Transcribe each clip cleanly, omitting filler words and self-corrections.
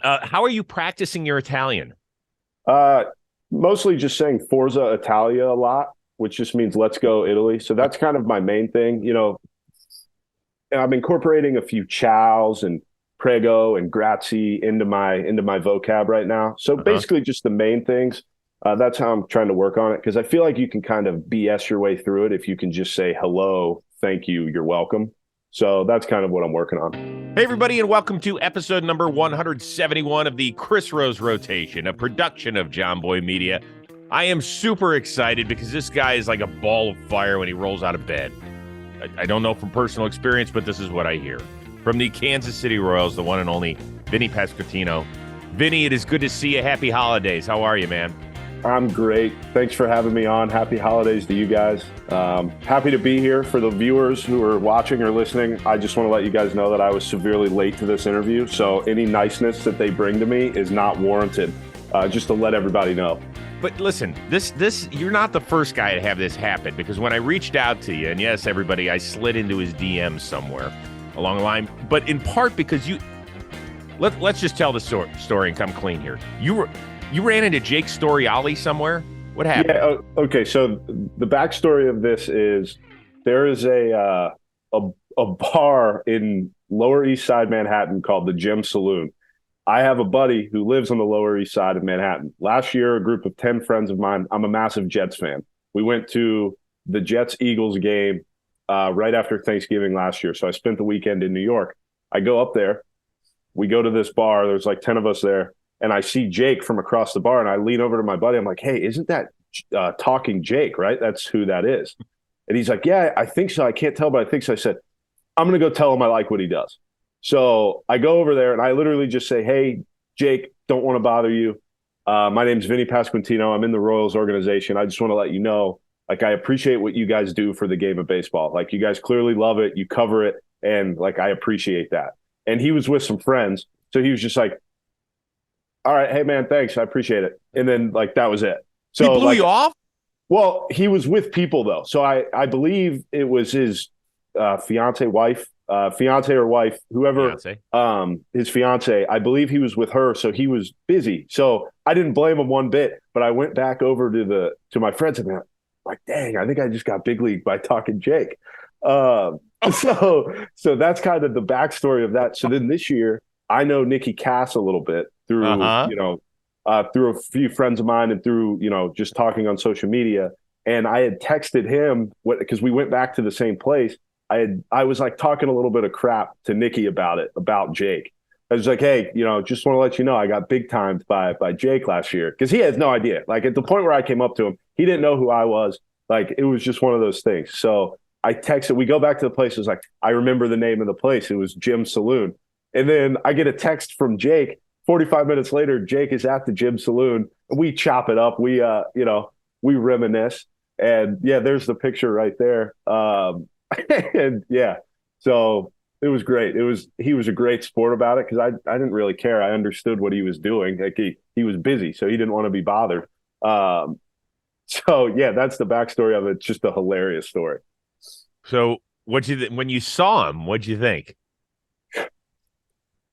How are you practicing your Italian? Uh, Mostly just saying Forza Italia a lot, which just means let's go Italy. So that's kind of my main thing. I'm incorporating a few chows and prego and grazie into my vocab right now. So Uh-huh. basically just the main things. That's how I'm trying to work on it because I feel like you can kind of BS your way through it if you can just say hello, thank you, you're welcome. So that's kind of what I'm working on. Hey, everybody, and welcome to episode number 171 of the Chris Rose Rotation, a production of John Boy Media. I am super excited because this guy is like a ball of fire when he rolls out of bed. I don't know from personal experience, but this is what I hear. From the Kansas City Royals, the one and only Vinnie Pasquantino. Vinnie, it is good to see you. Happy holidays. How are you, man? I'm great. Thanks for having me on. Happy holidays to you guys. Happy to be here. For the viewers who are watching or listening, I just want to let you guys know that I was severely late to this interview. So any niceness that they bring to me is not warranted, just to let everybody know. But listen, this you're not the first guy to have this happen, because when I reached out to you, and yes, everybody, I slid into his DMs somewhere along the line, but in part because let's just tell the story and come clean here. You ran into Jake Storiali somewhere? What happened? Yeah. Okay. So the backstory of this is there is a bar in Lower East Side Manhattan called the Gym Saloon. I have a buddy who lives on the Lower East Side of Manhattan. Last year, a group of 10 friends of mine, I'm a massive Jets fan. We went to the Jets-Eagles game right after Thanksgiving last year. So I spent the weekend in New York. I go up there. We go to this bar. There's like 10 of us there. And I see Jake from across the bar. And I lean over to my buddy. I'm like, hey, isn't that Talking Jake, right? That's who that is. And he's like, yeah, I think so. I can't tell, but I think so. I said, I'm going to go tell him I like what he does. So I go over there and I literally just say, hey, Jake, don't want to bother you. My name's Vinnie Pasquantino. I'm in the Royals organization. I just want to let you know, like, I appreciate what you guys do for the game of baseball. Like, you guys clearly love it. You cover it. And, like, I appreciate that. And he was with some friends. So he was just like, all right, hey, man, thanks. I appreciate it. And then, like, that was it. He So, blew like, you off? well, he was with people, though. So I believe it was his fiance or wife, whoever, Beyonce. his fiance. I believe he was with her, so he was busy. So I didn't blame him one bit. But I went back over to my friends and I'm like, dang, I think I just got big league by Talking Jake. So that's kind of the backstory of that. So then this year, I know Nikki Cass a little bit through Uh-huh. through a few friends of mine and through just talking on social media. And I had texted him because we went back to the same place. I was like talking a little bit of crap to Nikki about Jake. I was like, hey, just want to let you know I got big timed by Jake last year, because he has no idea. Like, at the point where I came up to him, he didn't know who I was. Like, it was just one of those things. So I texted. We go back to the place. It was like, I remember the name of the place. It was Gym Saloon. And then I get a text from Jake. 45 minutes later, Jake is at the Gym Saloon. We chop it up. We reminisce. And yeah, there's the picture right there. And yeah, so it was great. He was a great sport about it, because I didn't really care. I understood what he was doing. Like, he was busy, so he didn't want to be bothered. Um, so yeah, that's the backstory of it. It's just a hilarious story. So when you saw him, what'd you think?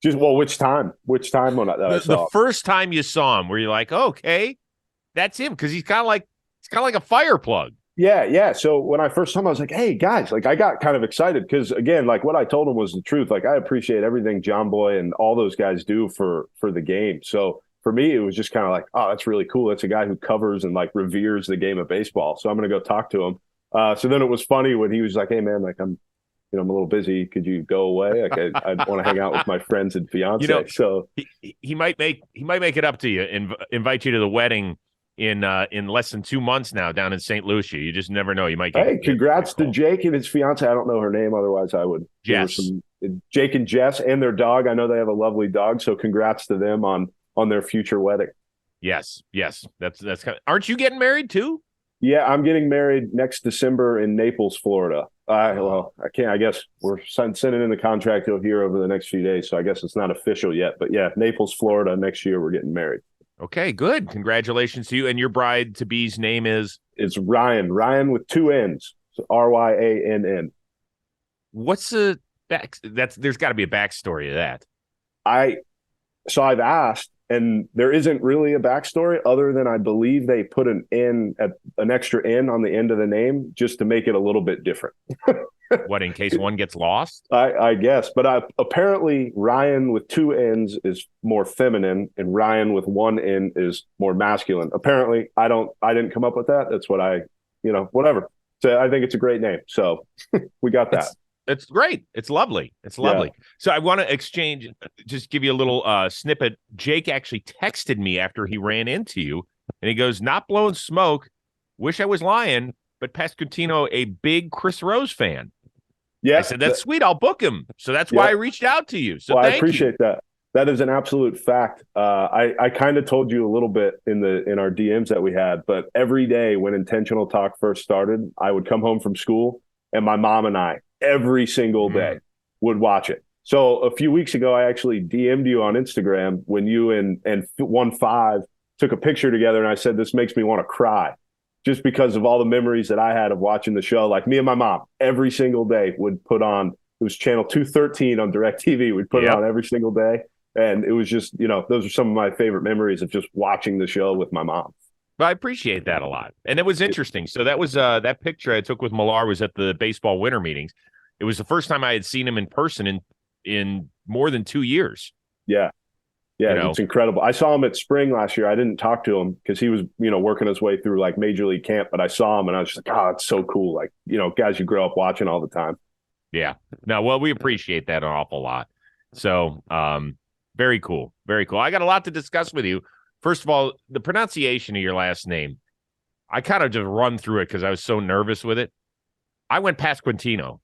Just, well, which time when I The saw him? first time you saw him, were you like, oh, okay, that's him? Because he's kind of like a fire plug. Yeah, yeah. So when I first saw him, I was like, hey, guys, like, I got kind of excited because, again, like, what I told him was the truth. Like, I appreciate everything John Boy and all those guys do for the game. So for me, it was just kind of like, oh, that's really cool. That's a guy who covers and, like, reveres the game of baseball. So I'm going to go talk to him. So then it was funny when he was like, hey, man, like, I'm a little busy. Could you go away? Like, I want to hang out with my friends and You fiance. know, So he might make it up to you and invite you to the wedding in less than 2 months now down in St. Lucia. You just never know. You might hey, get a congrats to call. Jake and his fiance. I don't know her name. Otherwise, I would give her Jess. some. Jake and Jess and their dog. I know they have a lovely dog. So congrats to them on their future wedding. Yes. That's kind of, aren't you getting married too? Yeah, I'm getting married next December in Naples, Florida. Well, I can't. I guess we're sending in the contract here over the next few days. So I guess it's not official yet. But yeah, Naples, Florida. Next year, we're getting married. Okay, good. Congratulations to you. And your bride to be's name is It's Ryan. Ryan with two N's. So Ryann. what's the back? There's got to be a backstory to that. I So I've asked, and there isn't really a backstory other than I believe they put an extra N on the end of the name just to make it a little bit different. What, in case one gets lost? I guess, but apparently Ryan with two N's is more feminine, and Ryan with one N is more masculine. Apparently, I didn't come up with that. That's what whatever. So I think it's a great name. So we got that. It's great. It's lovely. It's lovely. Yeah. So I want to just give you a little snippet. Jake actually texted me after he ran into you, and he goes, "Not blowing smoke. Wish I was lying, but Pasquantino, a big Chris Rose fan." Yeah, I said, "That's sweet. I'll book him." So that's why I reached out to you. So I appreciate that. That is an absolute fact. I kind of told you a little bit in our DMs that we had, but every day when Intentional Talk first started, I would come home from school, and my mom and I every single day would watch it. So a few weeks ago, I actually DM'd you on Instagram when you and 1-5 took a picture together, and I said, "This makes me want to cry." Just because of all the memories that I had of watching the show. Like me and my mom every single day would put on, it was channel 213 on DirecTV. We'd put it on every single day. And it was just, those are some of my favorite memories of just watching the show with my mom. Well, I appreciate that a lot. And it was interesting. So that was that picture I took with Millar was at the baseball winter meetings. It was the first time I had seen him in person in more than 2 years. Yeah. Yeah, it's incredible. I saw him at spring last year. I didn't talk to him because he was, working his way through like major league camp, but I saw him and I was just like, oh, it's so cool. Like, guys you grow up watching all the time. Yeah. No, well, we appreciate that an awful lot. So, very cool. Very cool. I got a lot to discuss with you. First of all, the pronunciation of your last name, I kind of just run through it because I was so nervous with it. I went Pasquantino.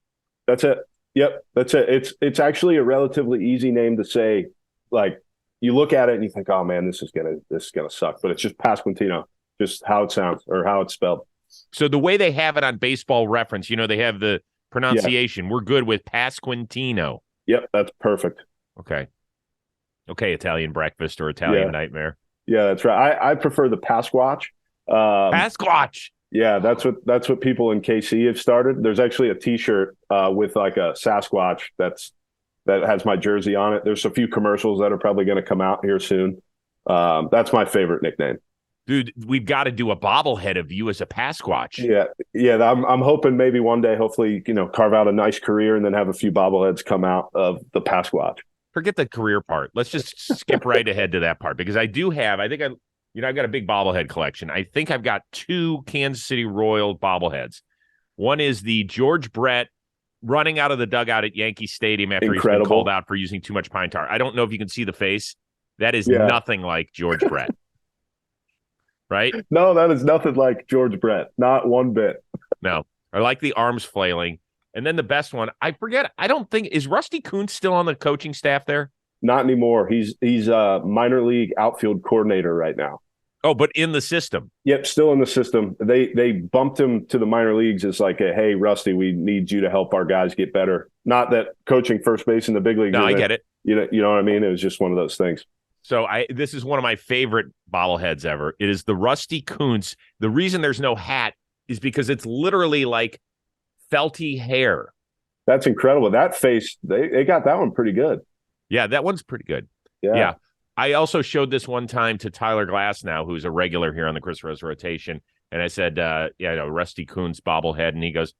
That's it. Yep. That's it. It's actually a relatively easy name to say. Like, you look at it and you think, oh man, this is gonna suck. But it's just Pasquantino, just how it sounds or how it's spelled. So the way they have it on Baseball Reference, they have the pronunciation. Yeah. We're good with Pasquantino. Yep, that's perfect. Okay, Italian breakfast or Italian nightmare. Yeah, that's right. I prefer the Pasquatch. Pasquatch. Yeah, that's what people in KC have started. There's actually a T-shirt with like a Sasquatch that has my jersey on it. There's a few commercials that are probably going to come out here soon. That's my favorite nickname. Dude, we've got to do a bobblehead of you as a Pasquatch. Yeah. I'm hoping maybe one day, hopefully, carve out a nice career and then have a few bobbleheads come out of the Pasquatch. Forget the career part. Let's just skip right ahead to that part because I've got a big bobblehead collection. I think I've got 2 Kansas City Royal bobbleheads. One is the George Brett running out of the dugout at Yankee Stadium after he's been called out for using too much pine tar. I don't know if you can see the face. That is nothing like George Brett. Right? No, that is nothing like George Brett. Not one bit. No. I like the arms flailing. And then the best one, I forget, I don't think, is Rusty Kuntz still on the coaching staff there? Not anymore. He's a minor league outfield coordinator right now. Oh, but in the system. Yep, still in the system. They bumped him to the minor leagues as like hey, Rusty, we need you to help our guys get better. Not that coaching first base in the big leagues. No, I get it. You know what I mean? It was just one of those things. So this is one of my favorite bobbleheads ever. It is the Rusty Kuntz. The reason there's no hat is because it's literally like felty hair. That's incredible. That face, they got that one pretty good. Yeah, that one's pretty good. Yeah. I also showed this one time to Tyler Glass now, who's a regular here on the Chris Rose rotation. And I said, Rusty Kuntz bobblehead. And he goes,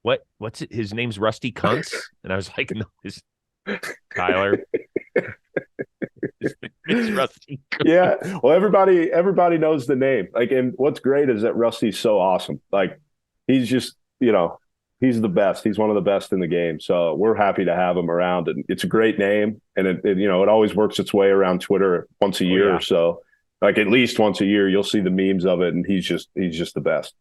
what's it? His name's Rusty Kuntz? And I was like, no, Tyler. It's Rusty Kuntz. Yeah. Well, everybody knows the name. Like, and what's great is that Rusty's so awesome. Like, he's just, he's the best. He's one of the best in the game. So we're happy to have him around. And it's a great name. And it always works its way around Twitter once a year or so. Like at least once a year, you'll see the memes of it. And he's just the best.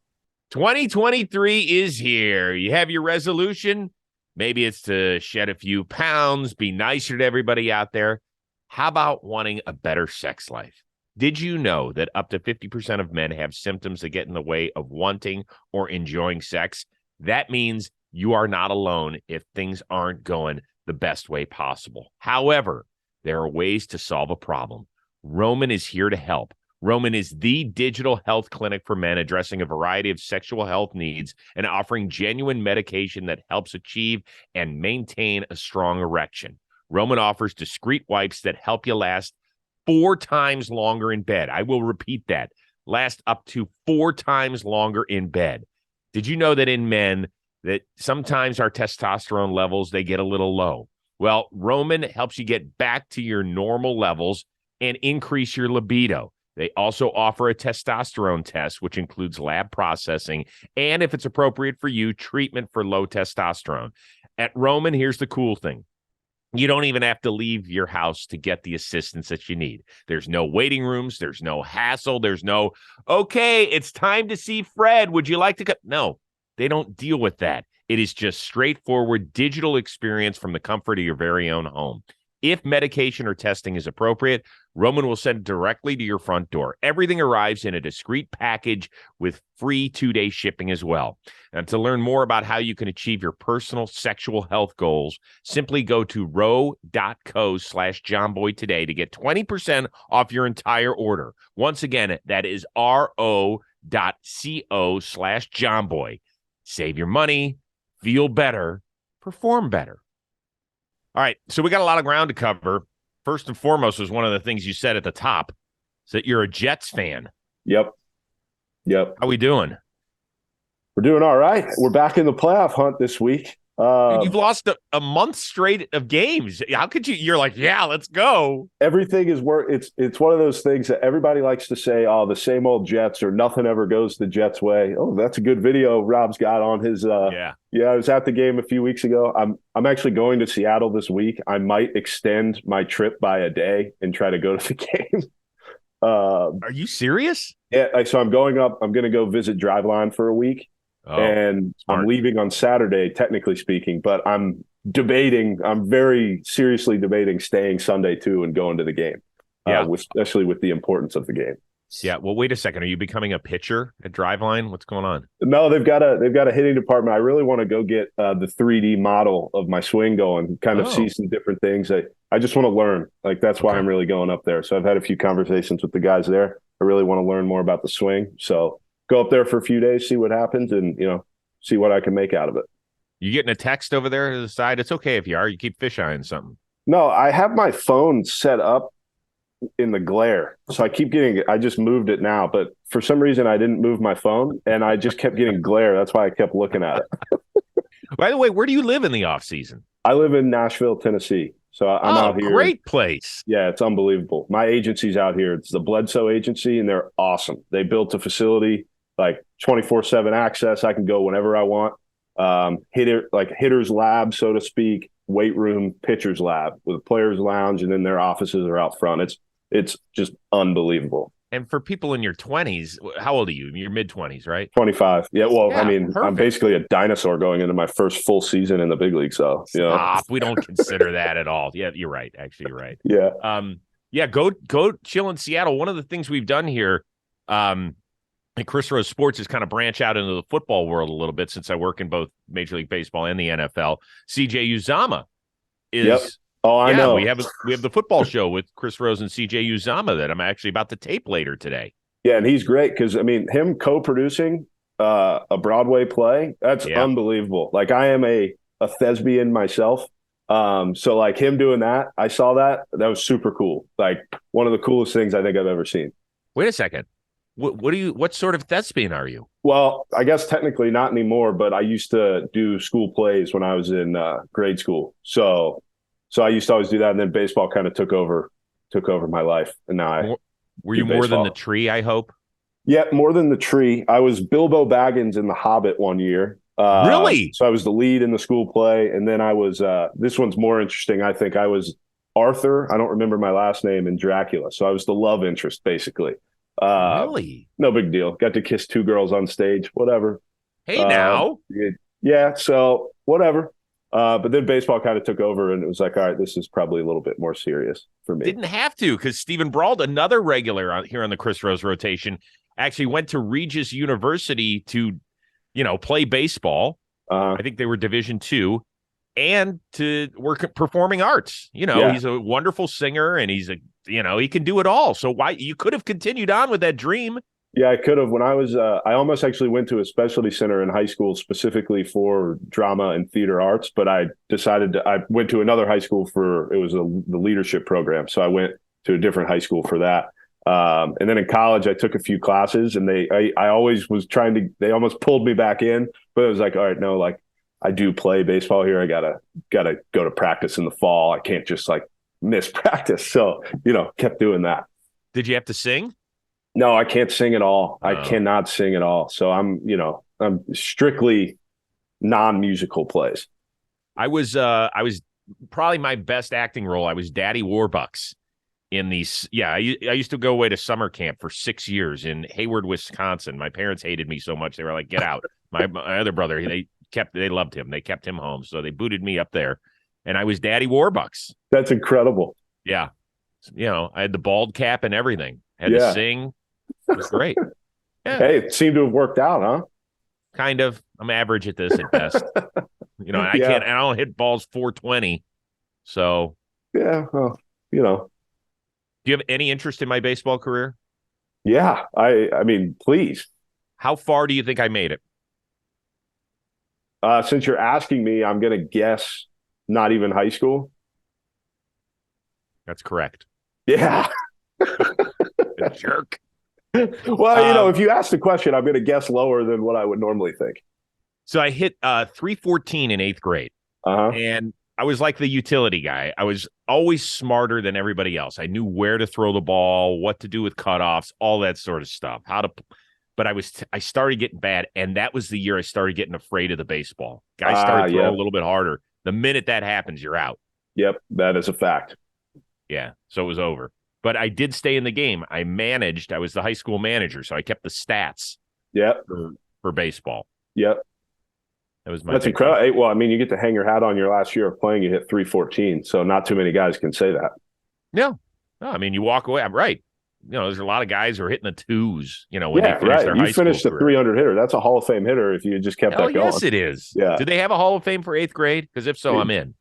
2023 is here. You have your resolution. Maybe it's to shed a few pounds, be nicer to everybody out there. How about wanting a better sex life? Did you know that up to 50% of men have symptoms that get in the way of wanting or enjoying sex? That means you are not alone if things aren't going the best way possible. However, there are ways to solve a problem. Roman is here to help. Roman is the digital health clinic for men addressing a variety of sexual health needs and offering genuine medication that helps achieve and maintain a strong erection. Roman offers discreet wipes that help you last 4 times longer in bed. I will repeat that. Last up to 4 times longer in bed. Did you know that in men that sometimes our testosterone levels, they get a little low? Well, Roman helps you get back to your normal levels and increase your libido. They also offer a testosterone test, which includes lab processing, and if it's appropriate for you, treatment for low testosterone. At Roman, here's the cool thing. You don't even have to leave your house to get the assistance that you need. There's no waiting rooms. There's no hassle. There's no, okay, it's time to see Fred. Would you like to come? No, they don't deal with that. It is just straightforward digital experience from the comfort of your very own home. If medication or testing is appropriate, Roman will send it directly to your front door. Everything arrives in a discreet package with free 2-day shipping as well. And to learn more about how you can achieve your personal sexual health goals, simply go to ro.co/JohnBoy today to get 20% off your entire order. Once again, that is ro.co/JohnBoy. Save your money, feel better, perform better. All right, so we got a lot of ground to cover. First and foremost was one of the things you said at the top, is that you're a Jets fan. Yep. How we doing? We're doing all right. We're back in the playoff hunt this week. Dude, you've lost a month straight of games. How could you? You're like, yeah, let's go. Everything is it's one of those things that everybody likes to say, oh, the same old Jets, or nothing ever goes the Jets way. Oh, that's a good video Rob's got on his Yeah, I was at the game a few weeks ago. I'm actually going to Seattle this week. I might extend my trip by a day and try to go to the game. Are you serious? Yeah, so I'm going up. I'm going to go visit Driveline for a week. And smart. I'm leaving on Saturday, technically speaking, but I'm very seriously debating staying Sunday too and going to the game, especially with the importance of the game. Yeah. Well, wait a second. Are you becoming a pitcher at Driveline? What's going on? No, they've got a hitting department. I really want to go get the 3D model of my swing going, kind of see some different things. I just want to learn. Like, that's why I'm really going up there. So I've had a few conversations with the guys there. I really want to learn more about the swing. So go up there for a few days, see what happens, and, see what I can make out of it. You getting a text over there to the side? It's okay if you are. You keep fisheyeing something. No, I have my phone set up in the glare. So I just moved it now, but for some reason I didn't move my phone, and I just kept getting glare. That's why I kept looking at it. By the way, where do you live in the off season? I live in Nashville, Tennessee. So I'm out here. Great place. Yeah, it's unbelievable. My agency's out here. It's the Bledsoe Agency, and they're awesome. They built a facility, like 24/7 access. I can go whenever I want. Hitter's lab, so to speak, weight room, pitcher's lab with a player's lounge, and then their offices are out front. It's just unbelievable. And for people in your 20s, how old are you? Your mid-20s, right? 25. Yeah, well, I mean, perfect. I'm basically a dinosaur going into my first full season in the big league, so, Stop. We don't consider that at all. Yeah, you're right. Actually, you're right. Yeah. Go chill in Seattle. One of the things we've done here at Chris Rose Sports is kind of branch out into the football world a little bit, since I work in both Major League Baseball and the NFL. CJ Uzama is... Yep. Oh, I know. We have the football show with Chris Rose and CJ Uzama that I'm actually about to tape later today. Yeah, and he's great because, I mean, him co-producing a Broadway play, that's unbelievable. Like, I am a thespian myself. So, like, him doing that, I saw that was super cool. Like, one of the coolest things I think I've ever seen. Wait a second. What sort of thespian are you? Well, I guess technically not anymore, but I used to do school plays when I was in grade school. So I used to always do that, and then baseball kind of took over my life. And now were you more than the tree, I hope? Yeah, more than the tree. I was Bilbo Baggins in The Hobbit one year. Really? So I was the lead in the school play, and then I was this one's more interesting, I think. I was Arthur, I don't remember my last name, in Dracula. So I was the love interest, basically. Really? No big deal. Got to kiss 2 girls on stage, whatever. Hey, now. Yeah, so whatever. But then baseball kind of took over, and it was like, all right, this is probably a little bit more serious for me. Didn't have to, because Stephen Brault, another regular here on the Chris Rose rotation, actually went to Regis University to, play baseball. I think they were Division II, and to work at performing arts. He's a wonderful singer, and he's he can do it all. So why you could have continued on with that dream? Yeah, I could have. When I was, I almost actually went to a specialty center in high school specifically for drama and theater arts, but I went to another high school the leadership program. So I went to a different high school for that. And then in college, I took a few classes and I always was they almost pulled me back in, but it was like, all right, no, like I do play baseball here. I gotta go to practice in the fall. I can't just like miss practice. So, kept doing that. Did you have to sing? No, I can't sing at all. Oh. I cannot sing at all. So I'm strictly non-musical plays. I was probably my best acting role. I was Daddy Warbucks in these. Yeah, I used to go away to summer camp for 6 years in Hayward, Wisconsin. My parents hated me so much. They were like, get out. My other brother, they loved him. They kept him home. So they booted me up there. And I was Daddy Warbucks. That's incredible. Yeah. I had the bald cap and everything. Had to sing. It was great. Yeah. Hey, it seemed to have worked out, huh? Kind of. I'm average at this at best. I don't hit balls 420. So. Yeah. Well, Do you have any interest in my baseball career? Yeah. I mean, please. How far do you think I made it? Since you're asking me, I'm going to guess not even high school. That's correct. Yeah. Jerk. Well, if you ask the question, I'm going to guess lower than what I would normally think. So I hit 314 in 8th grade. And I was like the utility guy. I was always smarter than everybody else. I knew where to throw the ball, what to do with cutoffs, all that sort of stuff. But I started getting bad, and that was the year I started getting afraid of the baseball. Guys started throwing a little bit harder. The minute that happens, you're out. Yep, that is a fact. Yeah, so it was over. But I did stay in the game. I was the high school manager, so I kept the stats. Yep. For baseball. Yep. That's incredible. Hey, well, I mean, you get to hang your hat on your last year of playing. You hit 314, so not too many guys can say that. Yeah. No, I mean, you walk away. I'm right. There's a lot of guys who are hitting the twos. When they finish their high school. You finished a 300 hitter. That's a Hall of Fame hitter if you just kept that going. Yes, it is. Yeah. Do they have a Hall of Fame for 8th grade? Because if so, I'm in.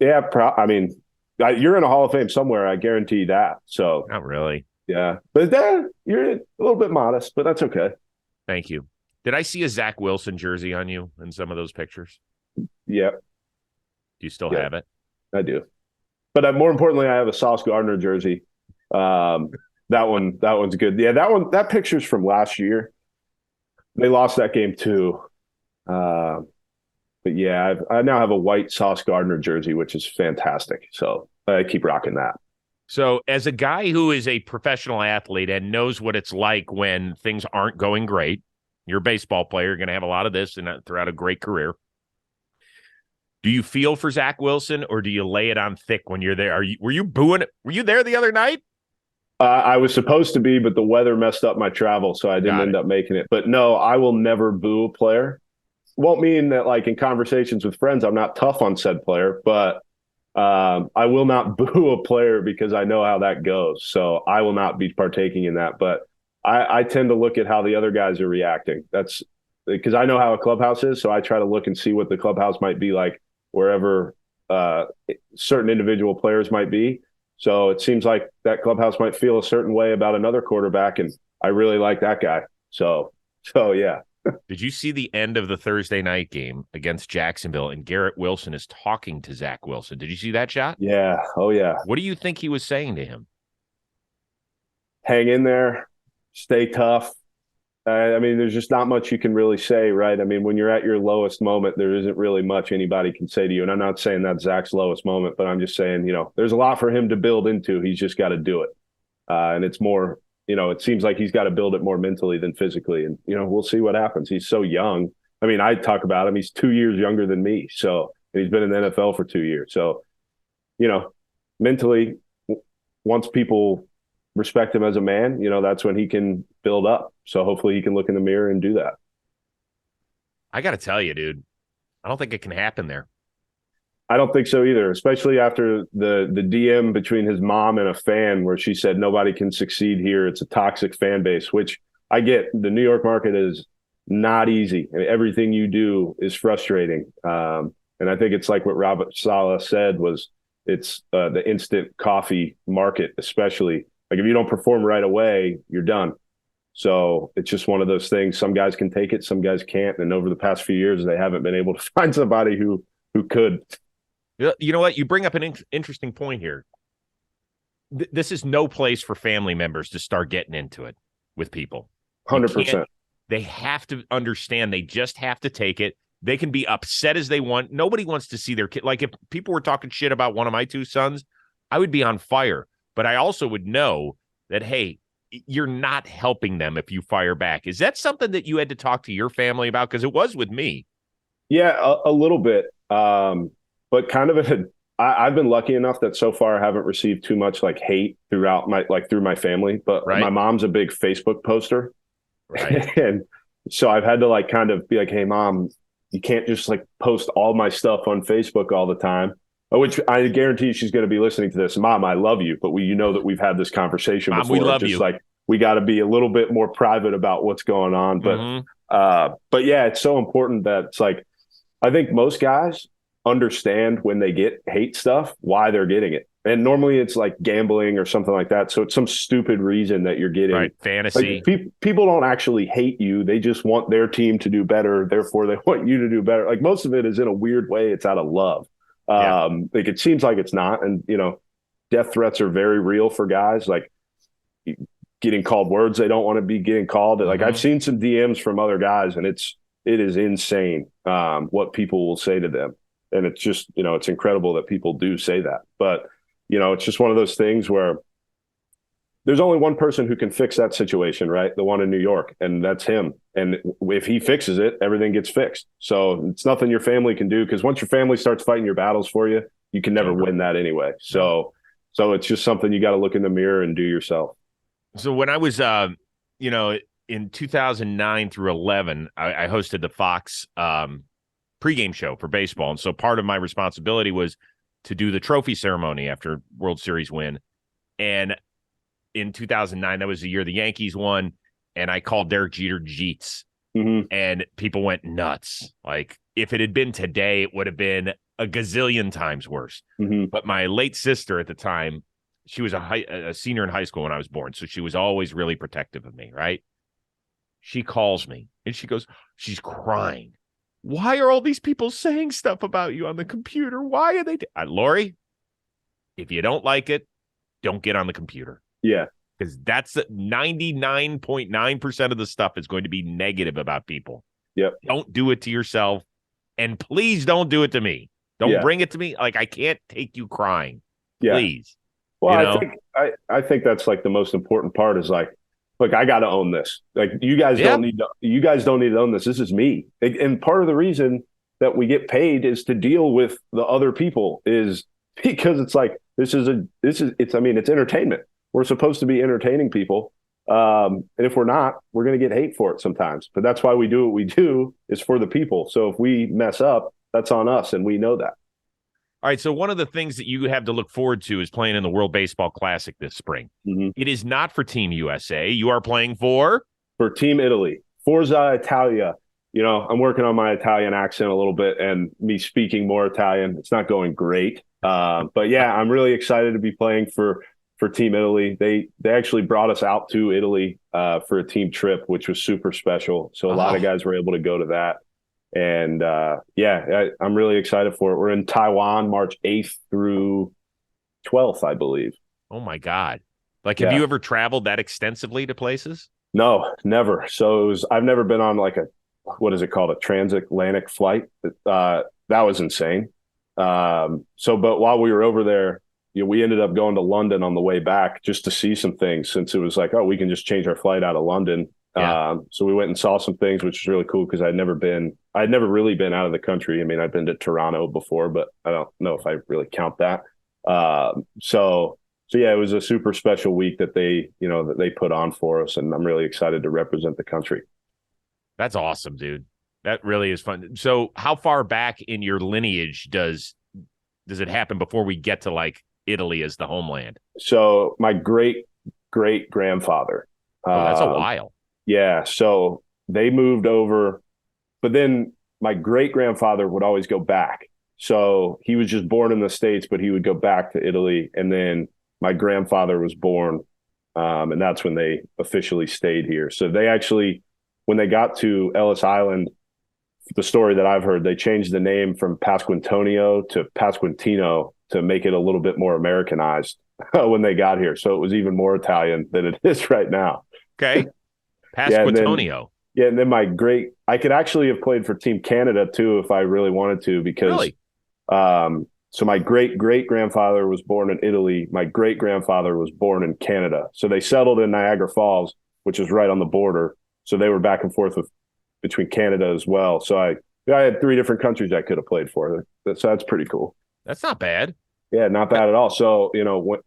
Yeah. I mean, you're in a Hall of Fame somewhere. I guarantee that. So not really. Yeah, but you're a little bit modest, but that's okay. Thank you. Did I see a Zach Wilson jersey on you in some of those pictures? Yep. Do you still have it? I do. But more importantly, I have a Sauce Gardner jersey. That one's good. Yeah, that picture's from last year. They lost that game too. But yeah, I now have a white Sauce Gardner jersey, which is fantastic. So I keep rocking that. So as a guy who is a professional athlete and knows what it's like when things aren't going great, you're a baseball player, you're going to have a lot of this and throughout a great career. Do you feel for Zach Wilson, or do you lay it on thick when you're there? Were you booing? Were you there the other night? I was supposed to be, but the weather messed up my travel, so I didn't end up making it. But no, I will never boo a player. Won't mean that, like, in conversations with friends, I'm not tough on said player, but I will not boo a player because I know how that goes. So I will not be partaking in that. But I tend to look at how the other guys are reacting. That's because I know how a clubhouse is. So I try to look and see what the clubhouse might be like wherever certain individual players might be. So it seems like that clubhouse might feel a certain way about another quarterback, and I really like that guy. So yeah. Did you see the end of the Thursday night game against Jacksonville, and Garrett Wilson is talking to Zach Wilson? Did you see that shot? Yeah. Oh, yeah. What do you think he was saying to him? Hang in there. Stay tough. I mean, there's just not much you can really say, right? I mean, when you're at your lowest moment, there isn't really much anybody can say to you. And I'm not saying that's Zach's lowest moment, but I'm just saying, there's a lot for him to build into. He's just got to do it. And it's more, it seems like he's got to build it more mentally than physically. And, we'll see what happens. He's so young. I mean, I talk about him. He's 2 years younger than me. So he's been in the NFL for 2 years. So, mentally, once people respect him as a man, that's when he can build up. So hopefully he can look in the mirror and do that. I got to tell you, dude, I don't think it can happen there. I don't think so either, especially after the DM between his mom and a fan where she said nobody can succeed here. It's a toxic fan base, which I get. The New York market is not easy. I mean, everything you do is frustrating. And I think it's like what Robert Saleh said was it's the instant coffee market, especially. Like if you don't perform right away, you're done. So it's just one of those things. Some guys can take it, some guys can't. And over the past few years, they haven't been able to find somebody who could. You know what? You bring up an interesting point here. This is no place for family members to start getting into it with people. 100%. They have to understand. They just have to take it. They can be upset as they want. Nobody wants to see their kid. Like if people were talking shit about one of my two sons, I would be on fire. But I also would know that, hey, you're not helping them if you fire back. Is that something that you had to talk to your family about? Because it was with me. Yeah, a little bit. But kind of I've been lucky enough that so far I haven't received too much like hate throughout through my family. But right. My mom's a big Facebook poster. Right. And so I've had to like kind of be like, hey, Mom, you can't just like post all my stuff on Facebook all the time, which I guarantee she's going to be listening to this. Mom, I love you, but you know that we've had this conversation Mom, before. We love just you. Like we got to be a little bit more private about what's going on. But yeah, it's so important that it's like, I think most guys understand when they get hate stuff, why they're getting it. And normally it's like gambling or something like that. So it's some stupid reason that you're getting right. Fantasy. Like, people don't actually hate you. They just want their team to do better. Therefore, they want you to do better. Like most of it is in a weird way. It's out of love. Like it seems like it's not. And, death threats are very real for guys. Like getting called words they don't want to be getting called. Like I've seen some DMs from other guys, and it is insane what people will say to them. And it's just, it's incredible that people do say that. But it's just one of those things where there's only one person who can fix that situation, right? The one in New York, and that's him. And if he fixes it, everything gets fixed. So it's nothing your family can do, because once your family starts fighting your battles for you, you can never win that anyway. So it's just something you got to look in the mirror and do yourself. So when I was, in 2009 through 11, I hosted the Fox pregame show for baseball. And so part of my responsibility was to do the trophy ceremony after World Series win. And in 2009, that was the year the Yankees won, and I called Derek Jeter Jeets. And people went nuts. Like if it had been today, it would have been a gazillion times worse. But my late sister at the time, she was a senior in high school when I was born, so she was always really protective of me, right? She calls me, and she goes, she's crying. Why are all these people saying stuff about you on the computer? Why are they? Lori, if you don't like it, don't get on the computer. Yeah. Because that's 99.9% of the stuff is going to be negative about people. Yep. Don't do it to yourself. And please don't do it to me. Don't bring it to me. Like, I can't take you crying. Please. Well, I think that's like the most important part is like, look, I got to own this. Like you guys don't need to own this. This is me. And part of the reason that we get paid is to deal with the other people is because it's like, it's entertainment. We're supposed to be entertaining people. And if we're not, we're going to get hate for it sometimes, but that's why we do what we do, is for the people. So if we mess up, that's on us. And we know that. All right, so one of the things that you have to look forward to is playing in the World Baseball Classic this spring. It is not for Team USA. You are playing for Team Italy. Forza Italia. I'm working on my Italian accent a little bit, and me speaking more Italian. It's not going great. But yeah, I'm really excited to be playing for Team Italy. They actually brought us out to Italy for a team trip, which was super special. So a lot of guys were able to go to that. And I'm really excited for it. We're in Taiwan, March 8th through 12th, I believe. Oh my God. Like, have you ever traveled that extensively to places? No, never. So I've never been on like what is it called? A transatlantic flight. That was insane. But while we were over there, we ended up going to London on the way back just to see some things, since it was like, we can just change our flight out of London. So we went and saw some things, which was really cool, because I'd never really been out of the country. I mean, I've been to Toronto before, but I don't know if I really count that. So yeah, it was a super special week that they put on for us, and I'm really excited to represent the country. That's awesome, dude. That really is fun. So how far back in your lineage does it happen before we get to like Italy as the homeland? So my great grandfather. That's a while. Yeah. So they moved over, but then my great grandfather would always go back. So he was just born in the States, but he would go back to Italy. And then my grandfather was born And that's when they officially stayed here. So they actually, when they got to Ellis Island, the story that I've heard, they changed the name from Pasquantonio to Pasquantino to make it a little bit more Americanized when they got here. So it was even more Italian than it is right now. Okay. Pasquantonio. And then I could actually have played for Team Canada too if I really wanted to, because so my great-great-grandfather was born in Italy. My great-grandfather was born in Canada. So they settled in Niagara Falls, which is right on the border. So they were back and forth between Canada as well. So I had 3 different countries I could have played for. So that's pretty cool. That's not bad. Yeah, not bad at all. So,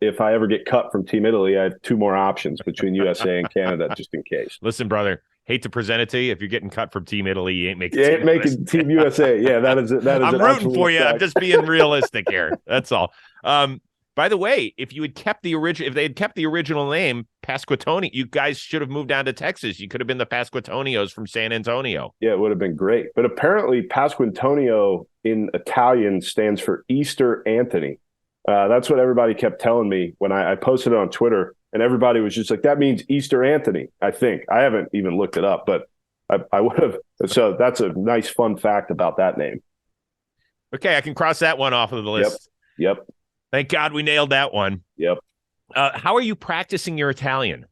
if I ever get cut from Team Italy, I have 2 more options between USA and Canada, just in case. Listen, brother, hate to present it to you. If you're getting cut from Team Italy, you ain't making Team USA. Yeah, that is I'm rooting for you. Fact. I'm just being realistic here. That's all. By the way, if they had kept the original name, Pasquantonio, you guys should have moved down to Texas. You could have been the Pasquantonios from San Antonio. Yeah, it would have been great. But apparently Pasquantonio in Italian stands for Easter Anthony. That's what everybody kept telling me when I posted it on Twitter, and everybody was just like, that means Easter Anthony, I think. I haven't even looked it up, but I would have. So that's a nice fun fact about that name. Okay, I can cross that one off of the list. Yep. Thank God we nailed that one. Yep. How are you practicing your Italian?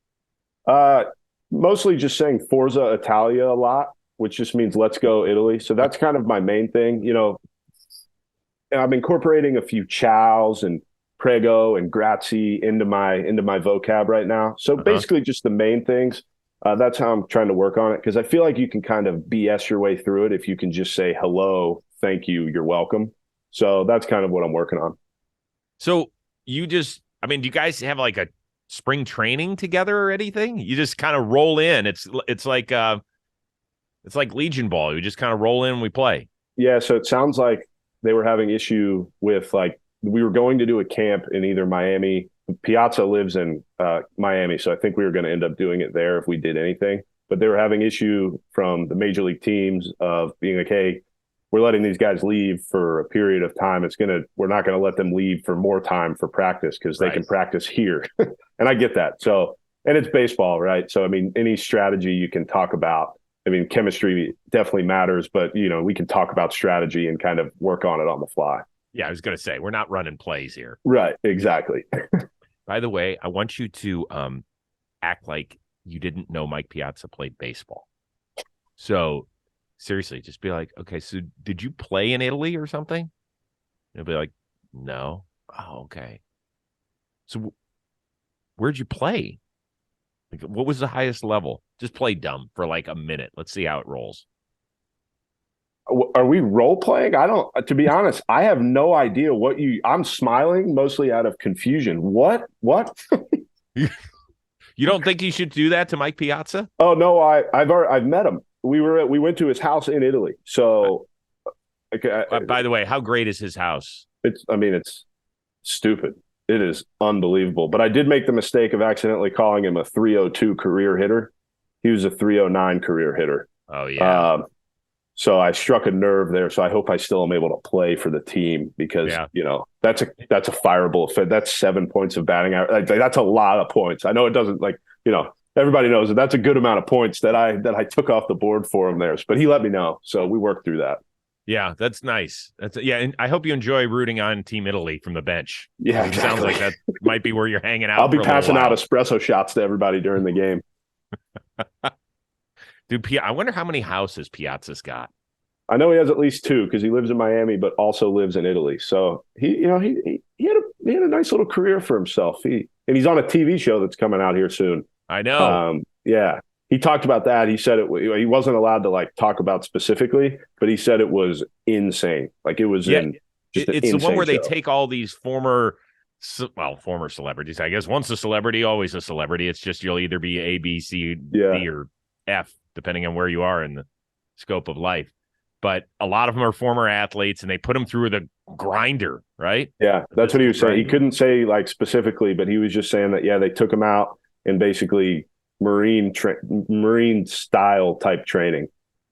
Mostly just saying Forza Italia a lot, which just means let's go Italy. So that's kind of my main thing. I'm incorporating a few ciaos and prego and grazie into my vocab right now. So basically just the main things. That's how I'm trying to work on it, because I feel like you can kind of BS your way through it if you can just say hello, thank you, you're welcome. So that's kind of what I'm working on. So do you guys have like a spring training together or anything? You just kind of roll in. It's like Legion Ball. You just kind of roll in and we play. Yeah. So it sounds like they were having issue with, like, we were going to do a camp in either Miami. Piazza lives in Miami, so I think we were going to end up doing it there if we did anything. But they were having issue from the major league teams of being like, hey, we're letting these guys leave for a period of time. We're not going to let them leave for more time for practice because they can practice here. And I get that. So, and it's baseball, right? So, I mean, any strategy you can talk about. I mean, chemistry definitely matters, but, we can talk about strategy and kind of work on it on the fly. Yeah, I was going to say, we're not running plays here. Right, exactly. By the way, I want you to act like you didn't know Mike Piazza played baseball. So, seriously, just be like, okay, so did you play in Italy or something? You'll be like, no. Oh, okay. So, where'd you play? Like, what was the highest level? Just play dumb for like a minute. Let's see how it rolls. Are we role playing? To be honest, I have no idea I'm smiling mostly out of confusion. What? You don't think you should do that to Mike Piazza? Oh no, I've met him. We went to his house in Italy. So, by the way, how great is his house? It's stupid. It is unbelievable. But I did make the mistake of accidentally calling him a 302 career hitter. He was a 309 career hitter. Oh yeah. So I struck a nerve there. So I hope I still am able to play for the team, because that's a fireable offense. That's 7 points of batting average. That's a lot of points. I know it doesn't, everybody knows that that's a good amount of points that I took off the board for him there. But he let me know, so we worked through that. Yeah, that's nice. And I hope you enjoy rooting on Team Italy from the bench. Yeah, exactly. It sounds like that might be where you're hanging out. I'll be passing out espresso shots to everybody during the game. Dude, I wonder how many houses Piazza's got. I know he has at least 2, because he lives in Miami, but also lives in Italy. So he had a nice little career for himself. And he's on a TV show that's coming out here soon. I know. Yeah, he talked about that. He said he wasn't allowed to talk about specifically, but he said it was insane. It was it's the one where show. they take all these former celebrities. I guess once a celebrity, always a celebrity. It's just you'll either be A, B, C, D, or F, depending on where you are in the scope of life. But a lot of them are former athletes, and they put them through the grinder, right? Yeah, that's what he was saying. He couldn't say specifically, but he was just saying that, they took him out and basically Marine style type training,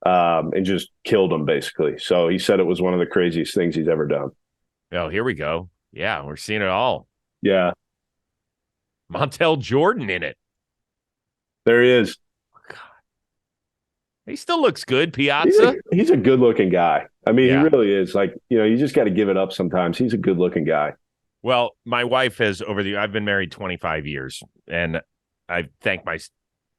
and just killed him basically. So he said it was one of the craziest things he's ever done. Oh, here we go. Yeah, we're seeing it all. Yeah. Montel Jordan in it. There he is. God. He still looks good, Piazza. He's a good-looking guy. I mean, Yeah. he really is. Like, you just got to give it up sometimes. He's a good-looking guy. Well, my wife has I've been married 25 years, and I thank my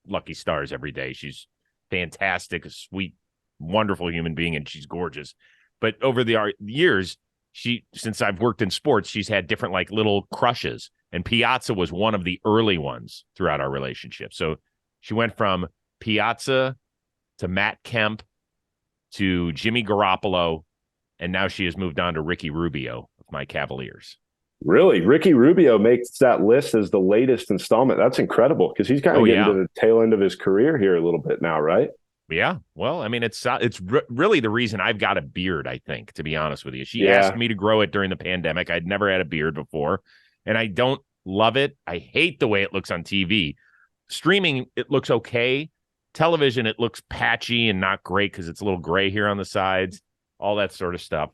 lucky stars every day. She's fantastic, a sweet, wonderful human being, and she's gorgeous. But over the years, since I've worked in sports, she's had different like little crushes, and Piazza was one of the early ones throughout our relationship. So she went from Piazza to Matt Kemp to Jimmy Garoppolo, and now she has moved on to Ricky Rubio of my Cavaliers. Really? Ricky Rubio makes that list as the latest installment. That's incredible because he's kind of getting to the tail end of his career here a little bit now, right? Yeah. Well, I mean, it's really the reason I've got a beard, I think, to be honest with you. She asked me to grow it during the pandemic. I'd never had a beard before, and I don't love it. I hate the way it looks on TV. Streaming, it looks okay. Television, it looks patchy and not great because it's a little gray here on the sides, all that sort of stuff.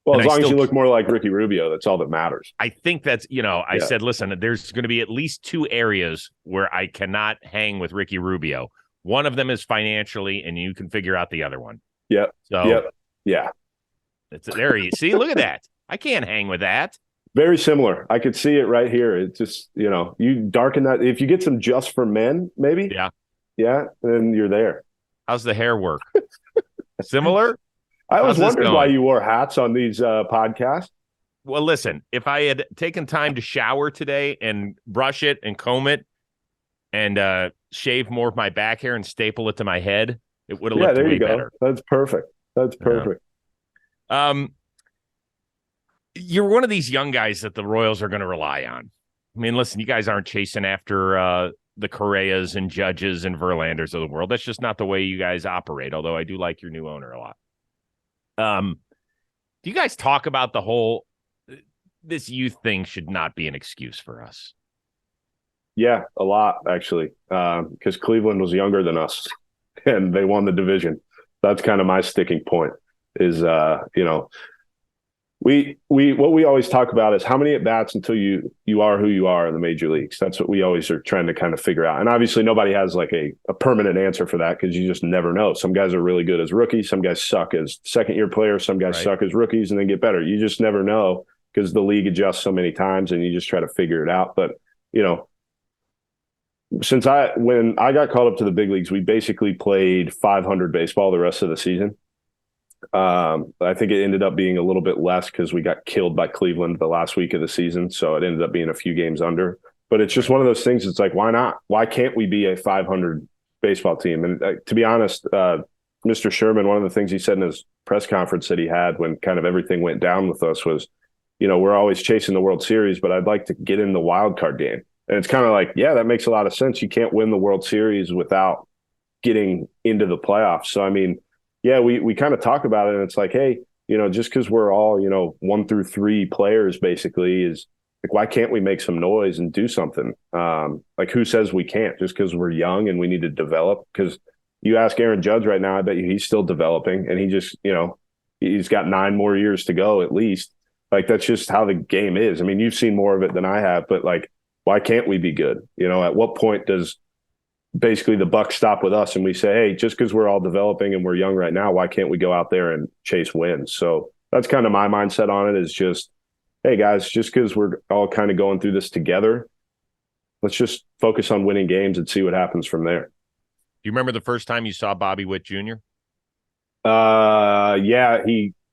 Well, as long as you look more like Ricky Rubio, that's all that matters. I think that's, I said, listen, there's going to be at least two areas where I cannot hang with Ricky Rubio. One of them is financially, and you can figure out the other one. Yep. So, yeah. There you see, look at that. I can't hang with that. Very similar. I could see it right here. It's just, you darken that. If you get some Just for Men, maybe. Yeah, then you're there. How's the hair work? Similar? I always wondered why you wore hats on these podcasts. Well, listen, if I had taken time to shower today and brush it and comb it and shave more of my back hair and staple it to my head, it would have looked way better. That's perfect. You're one of these young guys that the Royals are going to rely on. I mean, listen, you guys aren't chasing after the Correas and Judges and Verlanders of the world. That's just not the way you guys operate, although I do like your new owner a lot. Do you guys talk about the whole this youth thing should not be an excuse for us? Yeah, a lot actually, because Cleveland was younger than us and they won the division. That's kind of my sticking point is, what we always talk about is how many at bats until you are who you are in the major leagues. That's what we always are trying to kind of figure out. And obviously nobody has like a permanent answer for that because you just never know. Some guys are really good as rookies. Some guys suck as second-year players. Some guys suck as rookies and then get better. You just never know because the league adjusts so many times and you just try to figure it out. But, when I got called up to the big leagues, we basically played 500 baseball the rest of the season. I think it ended up being a little bit less because we got killed by Cleveland the last week of the season. So it ended up being a few games under. But it's just one of those things. It's like, why not? Why can't we be a 500 baseball team? And to be honest, Mr. Sherman, one of the things he said in his press conference that he had when kind of everything went down with us was, we're always chasing the World Series, but I'd like to get in the wild card game. And it's kind of like, yeah, that makes a lot of sense. You can't win the World Series without getting into the playoffs. So, I mean, yeah, we kind of talk about it and it's like, hey, just because we're all, 1 through 3 players basically is like, why can't we make some noise and do something? Like who says we can't just because we're young and we need to develop? Because you ask Aaron Judge right now, I bet you he's still developing and he just, he's got 9 more years to go at least. Like that's just how the game is. I mean, you've seen more of it than I have, but like, why can't we be good? At what point does basically the buck stop with us and we say, hey, just because we're all developing and we're young right now, why can't we go out there and chase wins? So that's kind of my mindset on it is just, hey guys, just because we're all kind of going through this together, let's just focus on winning games and see what happens from there. Do you remember the first time you saw Bobby Witt Jr.? Yeah,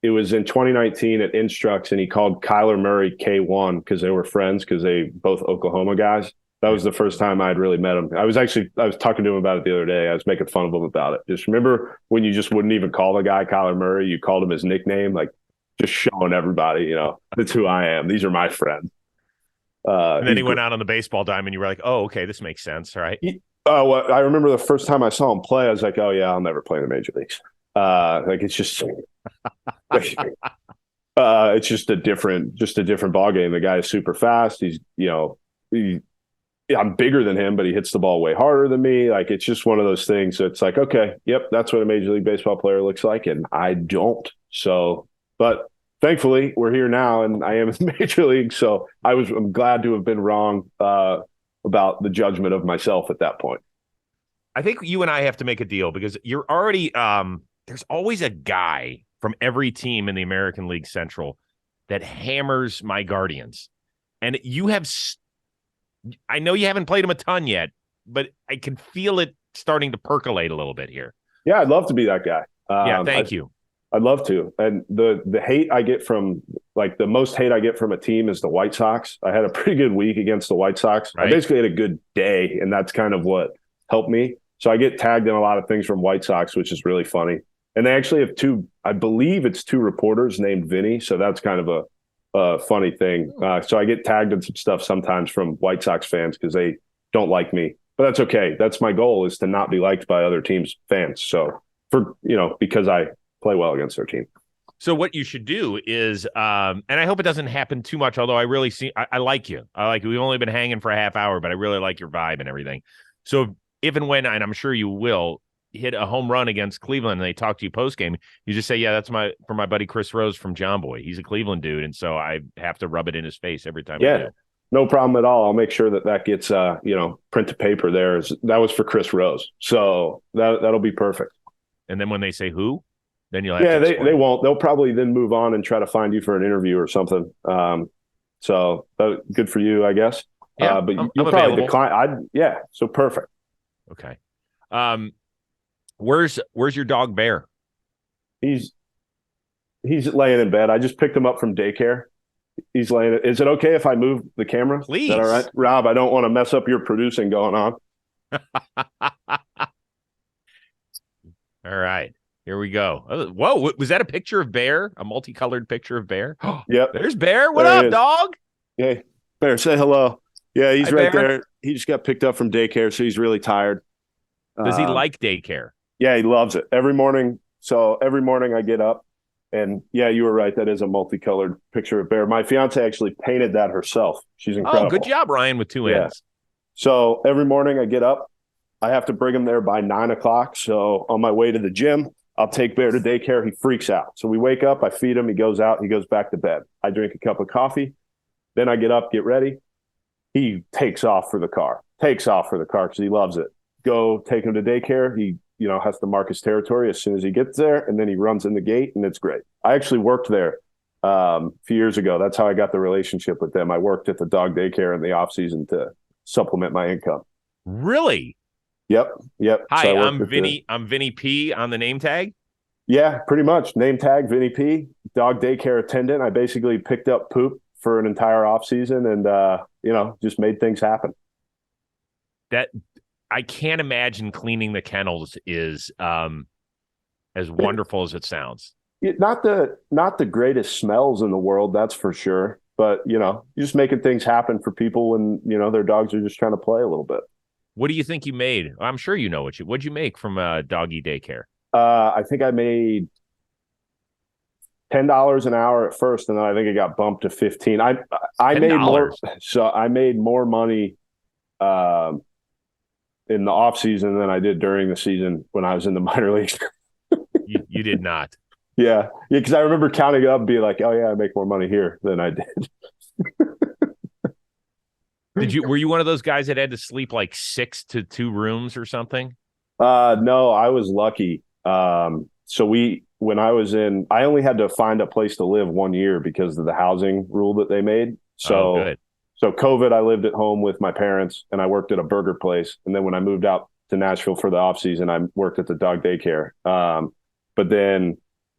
it was in 2019 at Instructs and he called Kyler Murray K1 because they were friends because they both Oklahoma guys. That was the first time I'd really met him. I was talking to him about it the other day. I was making fun of him about it. Just remember when you just wouldn't even call the guy Kyler Murray, you called him his nickname, like just showing everybody, that's who I am. These are my friends. And then he went out on the baseball diamond and you were like, oh, okay, this makes sense, right? Well, I remember the first time I saw him play, I was like, oh yeah, I'll never play in the major leagues. Like it's just it's just a different ball game. The guy is super fast. He's, I'm bigger than him, but he hits the ball way harder than me. Like it's just one of those things. So it's like, okay, yep, that's what a Major League Baseball player looks like, and I don't. So, but thankfully, we're here now, and I am in the Major League. So I'm glad to have been wrong about the judgment of myself at that point. I think you and I have to make a deal because you're already there's always a guy from every team in the American League Central that hammers my Guardians. And you have I know you haven't played them a ton yet, but I can feel it starting to percolate a little bit here. Yeah, I'd love to be that guy. Thank you. I'd love to. And the hate I get from, like, the most hate I get from a team is the White Sox. I had a pretty good week against the White Sox. Right. I basically had a good day, and that's kind of what helped me. So I get tagged in a lot of things from White Sox, which is really funny. And they actually have I believe it's two reporters named Vinnie. So that's kind of a funny thing. So I get tagged in some stuff sometimes from White Sox fans because they don't like me. But that's okay. That's my goal, is to not be liked by other teams' fans. So because I play well against their team. So what you should do is, and I hope it doesn't happen too much, although I really I like you. I like you. We've only been hanging for a half hour, but I really like your vibe and everything. So if and when, and I'm sure you will, hit a home run against Cleveland and they talk to you post game, you just say, yeah, that's for my buddy Chris Rose from John Boy. He's a Cleveland dude, and so I have to rub it in his face every time. Yeah, no problem at all. I'll make sure that gets print to paper. That was for Chris Rose, so that'll be perfect. And then when they say who, then you'll have to they won't. They'll probably then move on and try to find you for an interview or something. So good for you, I guess. Yeah, but you'll probably decline. So perfect. Okay. Where's your dog Bear? He's laying in bed. I just picked him up from daycare. He's laying. Is it okay if I move the camera? Please. Is that all right, Rob? I don't want to mess up your producing going on. All right, here we go. Whoa, was that a picture of Bear? A multicolored picture of Bear? Yep. There's Bear. What up, dog? Hey, Bear, say hello. Yeah, he's right Bear. there. He just got picked up from daycare, so he's really tired. Does he like daycare? Yeah, he loves it. Every morning. So every morning I get up, and yeah, you were right. That is a multicolored picture of Bear. My fiance actually painted that herself. She's incredible. Oh, good job, Ryan, with two ends. So every morning I get up. I have to bring him there by 9 o'clock. So on my way to the gym, I'll take Bear to daycare. He freaks out. So we wake up, I feed him, he goes out, he goes back to bed. I drink a cup of coffee. Then I get up, get ready. He takes off for the car because he loves it. Go take him to daycare. He, has to mark his territory as soon as he gets there, and then he runs in the gate, and it's great. I actually worked there a few years ago. That's how I got the relationship with them. I worked at the dog daycare in the off season to supplement my income. Really? Yep. Hi, so I'm Vinnie. I'm Vinnie P on the name tag. Yeah, pretty much. Name tag, Vinnie P, dog daycare attendant. I basically picked up poop for an entire off season and, just made things happen. That I can't imagine cleaning the kennels is as wonderful as it sounds. Not the greatest smells in the world, that's for sure. But, you're just making things happen for people when, their dogs are just trying to play a little bit. What do you think you made? I'm sure you know what'd you make from doggy daycare? I think I made $10 an hour at first, and then I think it got bumped to $15. I made more. So I made more money in the off season than I did during the season when I was in the minor leagues. You did not. Yeah, because I remember counting up and being like, "Oh yeah, I make more money here than I did." Were you one of those guys that had to sleep like 6 to 2 rooms or something? No, I was lucky. When I was I only had to find a place to live 1 year because of the housing rule that they made. So COVID, I lived at home with my parents and I worked at a burger place. And then when I moved out to Nashville for the off season, I worked at the dog daycare. But then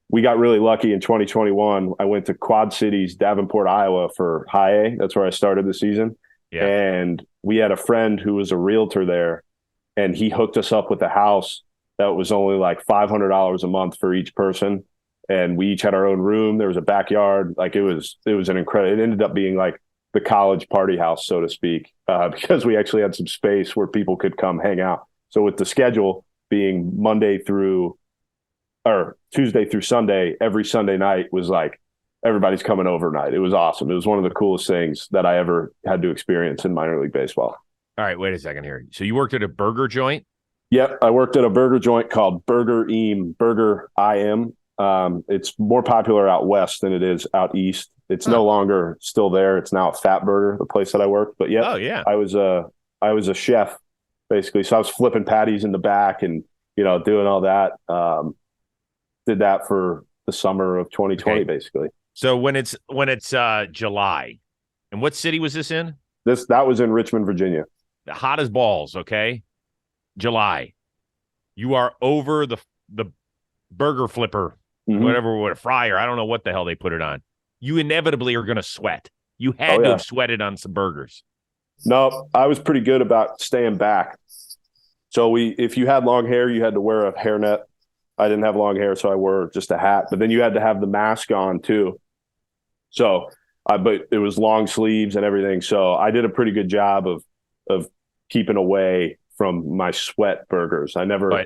we got really lucky in 2021. I went to Quad Cities, Davenport, Iowa for high A. That's where I started the season. Yeah. And we had a friend who was a realtor there, and he hooked us up with a house that was only like $500 a month for each person. And we each had our own room. There was a backyard. Like it was an incredible, it ended up being like the college party house, so to speak, because we actually had some space where people could come hang out. So with the schedule being Tuesday through Sunday, every Sunday night was like, everybody's coming overnight. It was awesome. It was one of the coolest things that I ever had to experience in minor league baseball. All right, wait a second here. So you worked at a burger joint? Yep, I worked at a burger joint called Burger IM. It's more popular out west than it is out east. It's no longer still there. It's now a Fat Burger, the place that I worked. But yeah, I was I was a chef basically. So I was flipping patties in the back and, doing all that. Did that for the summer of 2020, basically. So when it's July, and what city was this in? That was in Richmond, Virginia. Hot as balls. Okay. July. You are over the burger flipper, whatever, fryer. I don't know what the hell they put it on. You inevitably are going to sweat. You had to have sweated on some burgers. No, I was pretty good about staying back. So if you had long hair, you had to wear a hairnet. I didn't have long hair, so I wore just a hat. But then you had to have the mask on too. So, but it was long sleeves and everything. So I did a pretty good job of keeping away from my sweat burgers. I never,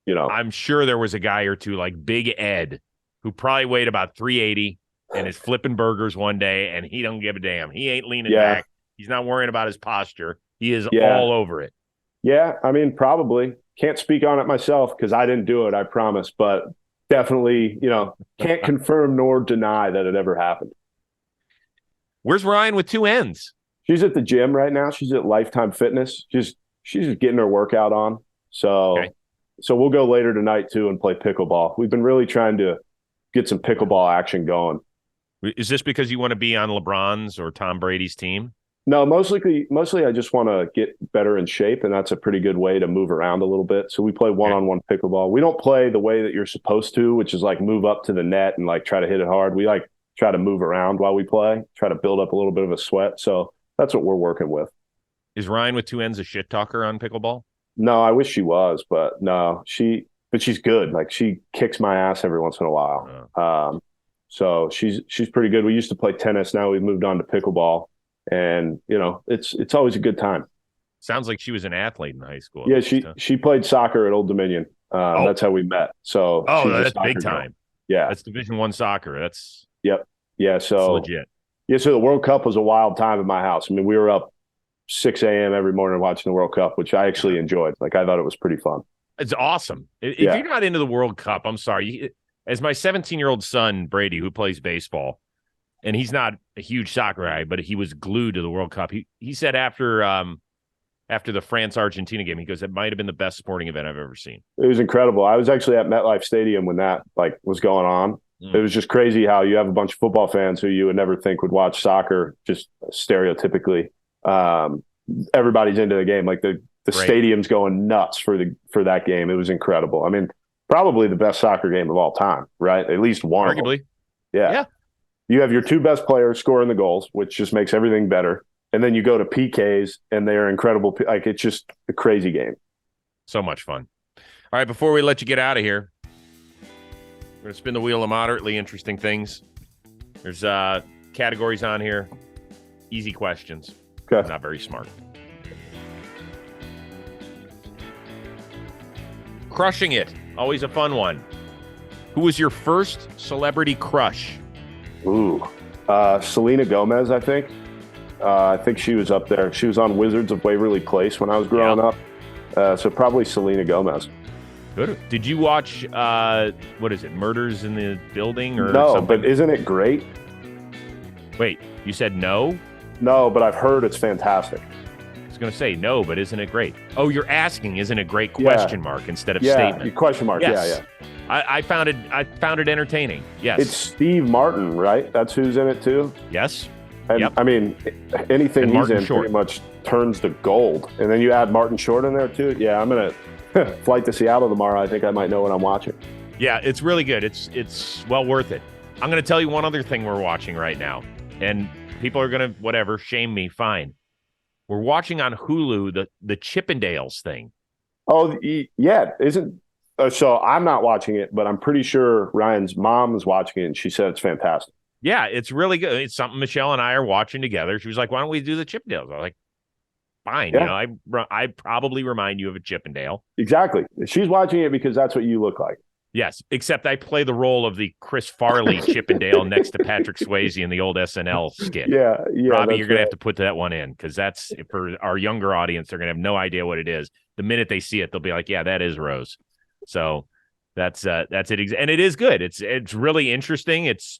I'm sure there was a guy or two like Big Ed who probably weighed about 380 and is flipping burgers one day, and he don't give a damn. He ain't leaning back. He's not worrying about his posture. He is all over it. Yeah, I mean, probably. Can't speak on it myself because I didn't do it, I promise. But definitely, can't confirm nor deny that it ever happened. Where's Ryan with two ends? She's at the gym right now. She's at Lifetime Fitness. She's just getting her workout on. So we'll go later tonight, too, and play pickleball. We've been really trying to get some pickleball action going. Is this because you want to be on LeBron's or Tom Brady's team? No, mostly I just want to get better in shape, and that's a pretty good way to move around a little bit. So we play one-on-one pickleball. We don't play the way that you're supposed to, which is like move up to the net and like try to hit it hard. We like try to move around while we play, try to build up a little bit of a sweat. So that's what we're working with. Is Ryan with two ends a shit talker on pickleball? No, I wish she was, but no, but she's good. Like she kicks my ass every once in a while. So she's pretty good. We used to play tennis. Now we've moved on to pickleball. And it's always a good time. Sounds like she was an athlete in high school. Yeah, she played soccer at Old Dominion. That's how we met. So that's big time. Girl. Yeah, that's Division I soccer. That's yeah. So legit. Yeah, so the World Cup was a wild time at my house. I mean, we were up 6 a.m. every morning watching the World Cup, which I actually enjoyed. Like I thought it was pretty fun. It's awesome. If you're not into the World Cup, I'm sorry. As my 17-year-old son Brady, who plays baseball. And he's not a huge soccer guy, but he was glued to the World Cup. He said after the France-Argentina game, he goes, "It might have been the best sporting event I've ever seen." It was incredible. I was actually at MetLife Stadium when that was going on. It was just crazy how you have a bunch of football fans who you would never think would watch soccer, just stereotypically. Everybody's into the game. Like the stadium's going nuts for that game. It was incredible. I mean, probably the best soccer game of all time, right? At least one. Arguably. Yeah. You have your two best players scoring the goals, which just makes everything better. And then you go to PKs, and they're incredible. Like, it's just a crazy game. So much fun. All right, before we let you get out of here, we're going to spin the wheel of moderately interesting things. There's categories on here. Easy questions. Okay. Not very smart. Crushing it. Always a fun one. Who was your first celebrity crush? Ooh, Selena Gomez, I think. I think she was up there. She was on Wizards of Waverly Place when I was growing up. So probably Selena Gomez. Good. Did you watch, what is it, Murders in the Building? Or no, something? But isn't it great? Wait, you said no? No, but I've heard it's fantastic. I was going to say no, but isn't it great? Oh, you're asking, isn't it great? Question mark instead of statement. Question mark. Yes. Yeah. I found it entertaining. Yes. It's Steve Martin, right? That's who's in it too? Yes. And I mean, anything he's in Short pretty much turns to gold. And then you add Martin Short in there too. Yeah, I'm going to flight to Seattle tomorrow. I think I might know what I'm watching. Yeah, it's really good. It's well worth it. I'm going to tell you one other thing we're watching right now. And people are going to, shame me. Fine. We're watching on Hulu the Chippendales thing. Oh, yeah. So I'm not watching it, but I'm pretty sure Ryan's mom is watching it, and she said it's fantastic. Yeah, it's really good. It's something Michelle and I are watching together. She was like, "Why don't we do the Chippendales?" I was like, "Fine." Yeah. I probably remind you of a Chippendale. Exactly. She's watching it because that's what you look like. Yes, except I play the role of the Chris Farley Chippendale next to Patrick Swayze in the old SNL skit. Yeah. Robbie, you're going to have to put that one in because that's for our younger audience. They're going to have no idea what it is. The minute they see it, they'll be like, "Yeah, that is Rose." So that's it, and it is good. It's really interesting. It's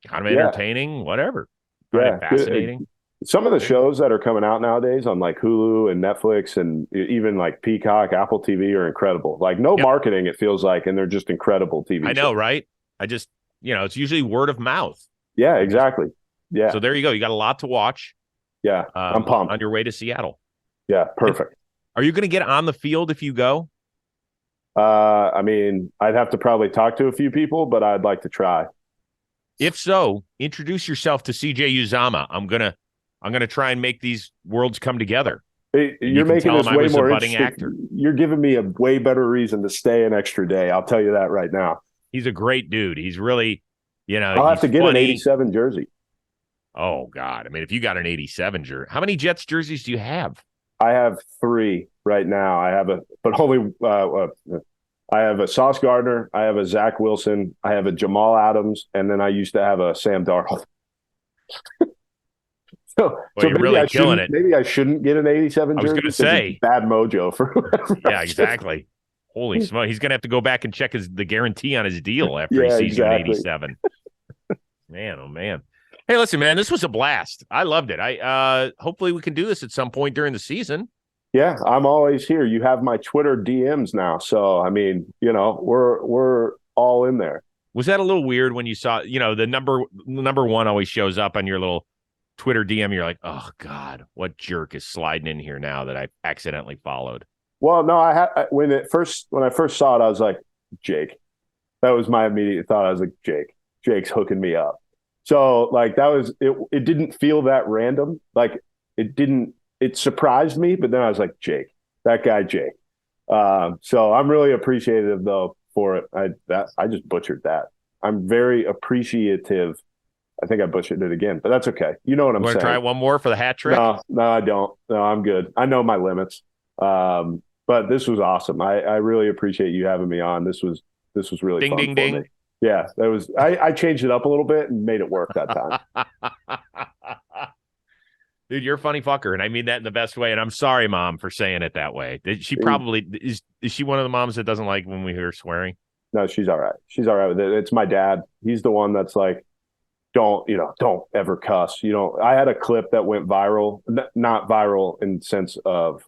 kind of entertaining. Whatever. Yeah, fascinating. some of the shows that are coming out nowadays on like Hulu and Netflix and even like Peacock, Apple TV are incredible. Like no marketing, it feels like, and they're just incredible TV I know, shows. right? I just, it's usually word of mouth. Yeah, exactly. Yeah. So there you go. You got a lot to watch. Yeah, I'm pumped. On your way to Seattle. Yeah, perfect. Are you going to get on the field if you go? I mean, I'd have to probably talk to a few people, but I'd like to try. If so, introduce yourself to CJ Uzama. I'm gonna try and make these worlds come together. You're making this way more interesting. You're giving me a way better reason to stay an extra day. I'll tell you that right now. He's a great dude. He's really, I'll have to get an 87 jersey. Oh God! I mean, if you got an 87 jersey, how many Jets jerseys do you have? I have 3 right now. I have I have a Sauce Gardner, I have a Zach Wilson, I have a Jamal Adams, and then I used to have a Sam Darnold. So you're really killing it. Maybe I shouldn't get an 87 jersey. I was going to say bad mojo for whoever. Yeah, exactly. Holy smoke! He's going to have to go back and check the guarantee on his deal after he sees you in 87. Man, oh man. Hey, listen, man, this was a blast. I loved it. Hopefully we can do this at some point during the season. Yeah, I'm always here. You have my Twitter DMs now, so I mean, we're all in there. Was that a little weird when you saw, the number one always shows up on your little Twitter DM? You're like, oh God, what jerk is sliding in here now that I accidentally followed? Well, no, when I first saw it, I was like, Jake. That was my immediate thought. I was like, Jake's hooking me up. So like that was it. It didn't feel that random. Like it didn't. It surprised me, but then I was like, Jake, that guy, Jake. So I'm really appreciative though for it. I just butchered that. I'm very appreciative. I think I butchered it again, but that's okay. You know what I'm saying. Want to try one more for the hat trick? No, I don't. No, I'm good. I know my limits. But this was awesome. I really appreciate you having me on. This was really fun for me. Yeah, that was. I changed it up a little bit and made it work that time. Dude, you're a funny fucker, and I mean that in the best way. And I'm sorry, Mom, for saying it that way. She probably is she one of the moms that doesn't like when we hear swearing? No, she's all right. She's all right with it. It's my dad. He's the one that's like, don't ever cuss. I had a clip that went viral, not viral in the sense of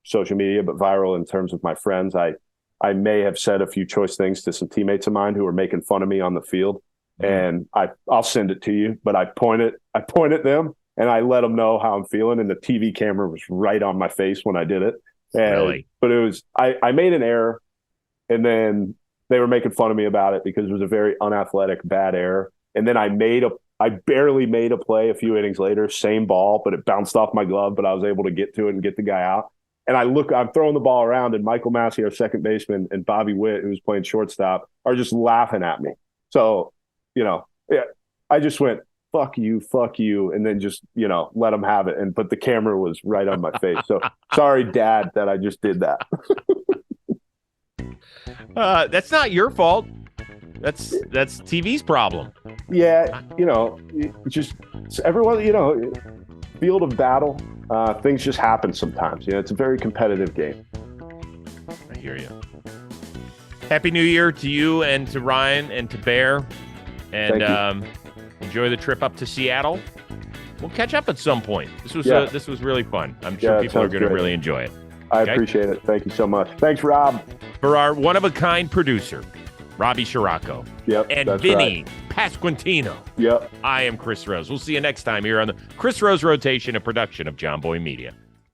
social media, but viral in terms of my friends. I may have said a few choice things to some teammates of mine who were making fun of me on the field, and I'll send it to you. But I point at them. And I let them know how I'm feeling, and the TV camera was right on my face when I did it. Really? But it was I made an error, and then they were making fun of me about it because it was a very unathletic, bad error. And then I barely made a play a few innings later, same ball, but it bounced off my glove, but I was able to get to it and get the guy out. And I'm throwing the ball around, and Michael Massey, our second baseman, and Bobby Witt, who's playing shortstop, are just laughing at me. So, I just went, fuck you, and then just, let them have it. But the camera was right on my face. So sorry, Dad, that I just did that. That's not your fault. That's TV's problem. Yeah, just everyone, field of battle, things just happen sometimes. It's a very competitive game. I hear you. Happy New Year to you and to Ryan and to Bear. And enjoy the trip up to Seattle. We'll catch up at some point. This was really fun. I'm sure people are going to really enjoy it. I appreciate it. Thank you so much. Thanks, Rob. For our one-of-a-kind producer, Robbie Scirocco. Yep, and Vinnie Pasquantino. Yep. I am Chris Rose. We'll see you next time here on the Chris Rose Rotation, a production of John Boy Media.